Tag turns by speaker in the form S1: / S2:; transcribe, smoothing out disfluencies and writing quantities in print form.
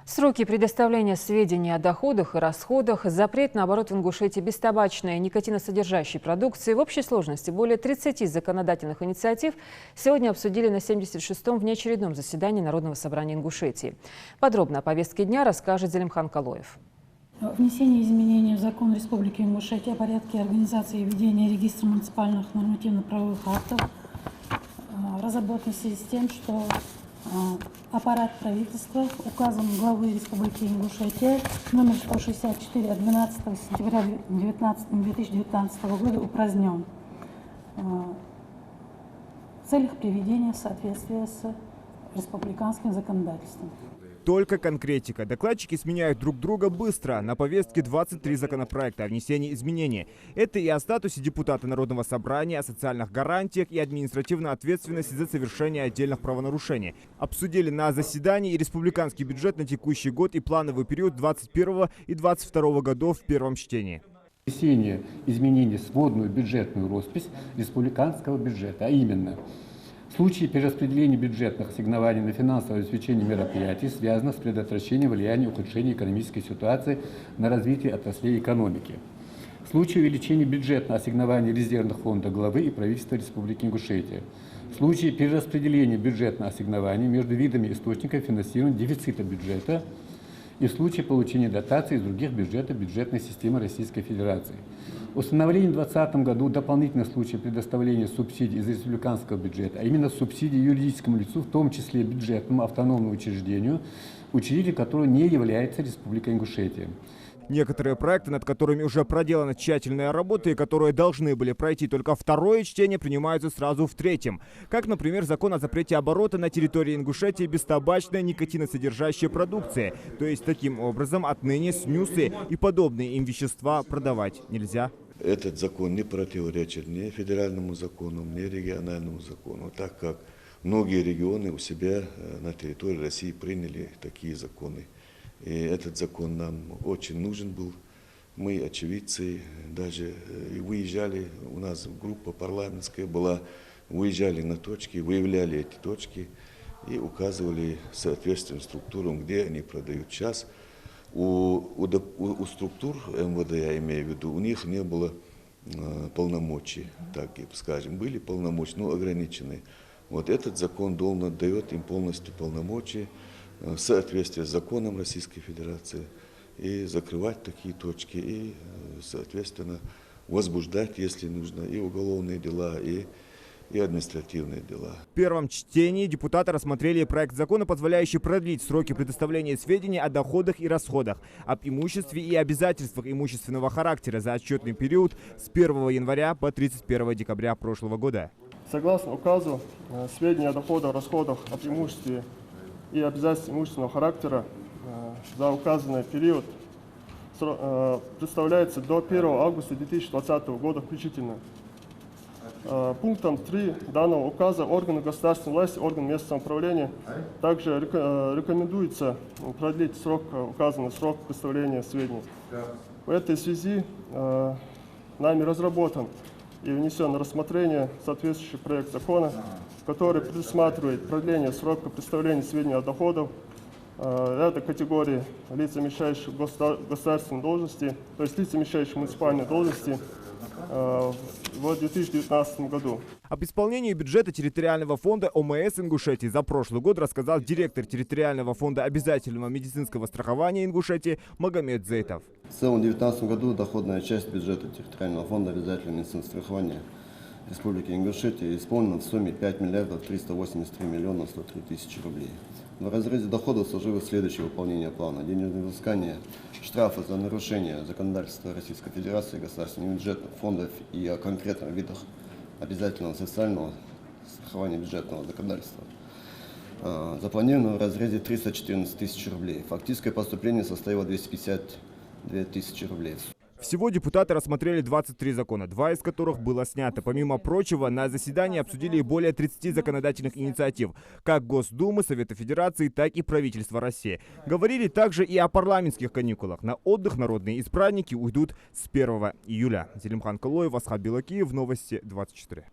S1: Сроки предоставления сведений о доходах и расходах, запрет на оборот в Ингушетии бестабачной никотиносодержащей продукции в общей сложности более 30 законодательных инициатив сегодня обсудили на 76-м внеочередном заседании Народного собрания Ингушетии. Подробно о повестке дня расскажет Зелимхан Калоев.
S2: Внесение изменений в закон Республики Ингушетия о порядке организации и ведения регистра муниципальных нормативно-правовых актов разработан в связи с тем, что аппарат правительства указом главы Республики Ингушетия номер 164 от 12 сентября 2019 года упразднен в целях приведения в соответствие с республиканским законодательством.
S3: Только конкретика. Докладчики сменяют друг друга быстро. На повестке 23 законопроекта о внесении изменений. Это и о статусе депутата Народного собрания, о социальных гарантиях и административной ответственности за совершение отдельных правонарушений. Обсудили на заседании и республиканский бюджет на текущий год и плановый период 2021 и 2022 годов в первом чтении.
S4: Внесение изменений в сводную бюджетную роспись республиканского бюджета, а именно в случае перераспределения бюджетных ассигнований на финансовое обеспечение мероприятий, связанных с предотвращением влияния ухудшения экономической ситуации на развитие отраслей экономики. В случае увеличения бюджетных ассигнований резервных фондов главы и правительства Республики Ингушетия. В случае перераспределения бюджетных ассигнований между видами источников финансирования дефицита бюджета и в случае получения дотаций из других бюджетов бюджетной системы Российской Федерации. Установление в 2020 году дополнительных случаев предоставления субсидий из республиканского бюджета, а именно субсидий юридическому лицу, в том числе бюджетному автономному учреждению, учредитель которого не является Республикой Ингушетия.
S3: Некоторые проекты, над которыми уже проделана тщательная работа и которые должны были пройти только второе чтение, принимаются сразу в третьем. Как, например, закон о запрете оборота на территории Ингушетии бестабачной никотиносодержащей продукции. То есть таким образом отныне снюсы и подобные им вещества продавать нельзя.
S5: Этот закон не противоречит ни федеральному закону, ни региональному закону, так как многие регионы у себя на территории России приняли такие законы. И этот закон нам очень нужен был. Мы, очевидцы, даже выезжали, у нас группа парламентская была, выезжали на точки, выявляли эти точки и указывали соответственным структурам, где они продают. Сейчас у структур МВД, я имею в виду, у них не было полномочий, так скажем, были полномочия, но ограниченные. Вот этот закон дает им полностью полномочия в соответствии с законом Российской Федерации и закрывать такие точки и, соответственно, возбуждать, если нужно, и уголовные дела, и административные дела.
S3: В первом чтении депутаты рассмотрели проект закона, позволяющий продлить сроки предоставления сведений о доходах и расходах, об имуществе и обязательствах имущественного характера за отчетный период с 1 января по 31 декабря прошлого года.
S6: Согласно указу, сведения о доходах, расходах, об имуществе и обязательств имущественного характера за указанный период представляется до 1 августа 2020 года включительно. Пунктом 3 данного указа органы государственной власти, органы местного самоуправления также рекомендуется продлить указанный срок представления сведений. В этой связи нами разработан и внесен на рассмотрение соответствующий проект закона, который предусматривает продление срока представления сведений о доходах ряда категорий лиц, замещающих государственные должности, то есть лиц, замещающих муниципальные должности в 2019 году.
S3: Об исполнении бюджета территориального фонда ОМС Ингушетии за прошлый год рассказал директор территориального фонда обязательного медицинского страхования Ингушетии Магомед Зейтов.
S7: В целом в 2019 году доходная часть бюджета территориального фонда обязательного медицинского страхования Республики Ингушетия исполнена в сумме 5 миллиардов 383 миллиона 103 тысячи рублей. В разрезе доходов сложилось следующее выполнение плана: денежное взыскание штрафа за нарушение законодательства Российской Федерации, государственных бюджетных фондов и о конкретных видах обязательного социального страхования бюджетного законодательства запланировано в разрезе 314 тысяч рублей. Фактическое поступление составило 252 тысячи рублей.
S3: Всего депутаты рассмотрели 23 закона, 2 из которых было снято. Помимо прочего, на заседании обсудили более 30 законодательных инициатив, как Госдумы, Совета Федерации, так и правительства России. Говорили также и о парламентских каникулах. На отдых народные избранники уйдут с 1 июля. Зелимхан Калоев, Асхаб Белакиев, Новости 24.